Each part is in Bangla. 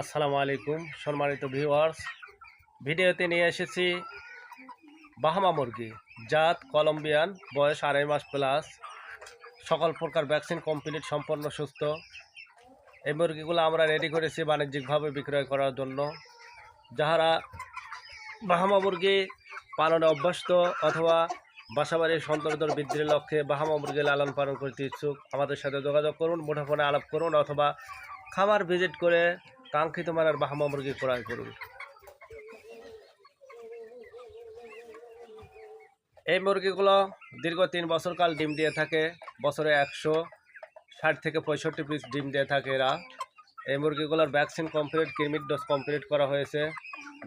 আসসালামু আলাইকুম সম্মানিত ভিউয়ার্স। ভিডিওতে নিয়ে এসেছি বাহামা মুরগি, জাত কলম্বিয়ান, বয়স 2.5 মাস প্লাস, সকল প্রকার ভ্যাকসিন কমপ্লিট, সম্পূর্ণ সুস্থ। এই মুরগিগুলো আমরা রেডি করেছি বাণিজ্যিকভাবে বিক্রয় করার জন্য। যারা বাহামা মুরগি পালনে অভ্যস্ত অথবা বাসাবাড়ির সৌন্দর্য বৃদ্ধির লক্ষ্যে বাহামা মুরগি লালন পালন করতে ইচ্ছুক, আমাদের সাথে যোগাযোগ করুন, মুঠোফোনে আলাপ করুন অথবা খামার ভিজিট করে কাঙ্ক্ষিত মানের বাহামা মুরগি ক্রয় করুন। এই মুরগিগুলো দীর্ঘ 3 বছরকাল ডিম দিয়ে থাকে। বছরে 160 থেকে 65 পিস ডিম দিয়ে থাকে এরা। এই মুরগিগুলোর ভ্যাকসিন কমপ্লিট, কৃমির ডোজ কমপ্লিট করা হয়েছে।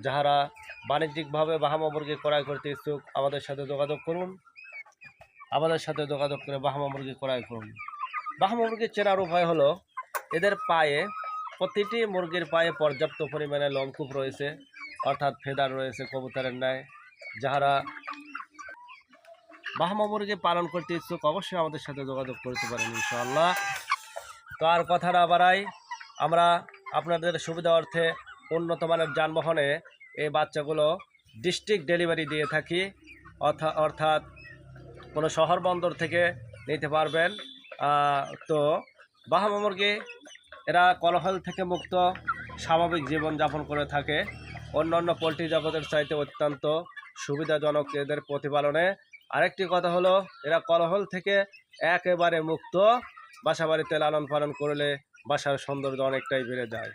যারা বাণিজ্যিকভাবে বাহামা মুরগি ক্রয় করতে ইচ্ছুক, আমাদের সাথে যোগাযোগ করুন, আমাদের সাথে যোগাযোগ করে বাহামা মুরগি ক্রয় করুন। বাহামা মুরগি চেনার উপায় হলো, এদের পায়ে, প্রতিটি মুরগির পায়ে পর্যাপ্ত পরিমাণে লোমকূপ রয়েছে, অর্থাৎ ফেদার রয়েছে কবুতরের ন্যায়। যারা বাহামা মুরগি পালন করতে ইচ্ছুক অবশ্যই আমাদের সাথে যোগাযোগ করতে পারেন ইনশাআল্লাহ। তো আর কথা না বাড়াই, আমরা আপনাদের সুবিধা অর্থে উন্নত মানের যানবাহনে এই বাচ্চাগুলো ডিস্ট্রিক্ট ডেলিভারি দিয়ে থাকি, অর্থাৎ কোনো শহর বন্দর থেকে নিতে পারবেন। তো বাহামা মুরগি এরা কোলাহল থেকে মুক্ত স্বাভাবিক জীবনযাপন করে থাকে। অন্যান্য পোলট্রি জগতের চাইতে অত্যন্ত সুবিধাজনক এদের প্রতিপালনে। আরেকটি কথা হলো, এরা কোলাহল থেকে একেবারে মুক্ত। বাসা বাড়িতে লালন পালন করলে বাসার সৌন্দর্য অনেকটাই বেড়ে যায়।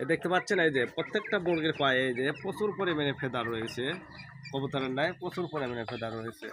দেখতে পাচ্ছেন, এই যে প্রত্যেকটা মুরগির পায়ে এই যে প্রচুর পরিমাণে ফেদার রয়েছে, কবুতরের ন্যায় প্রচুর পরিমাণে ফেদার রয়েছে।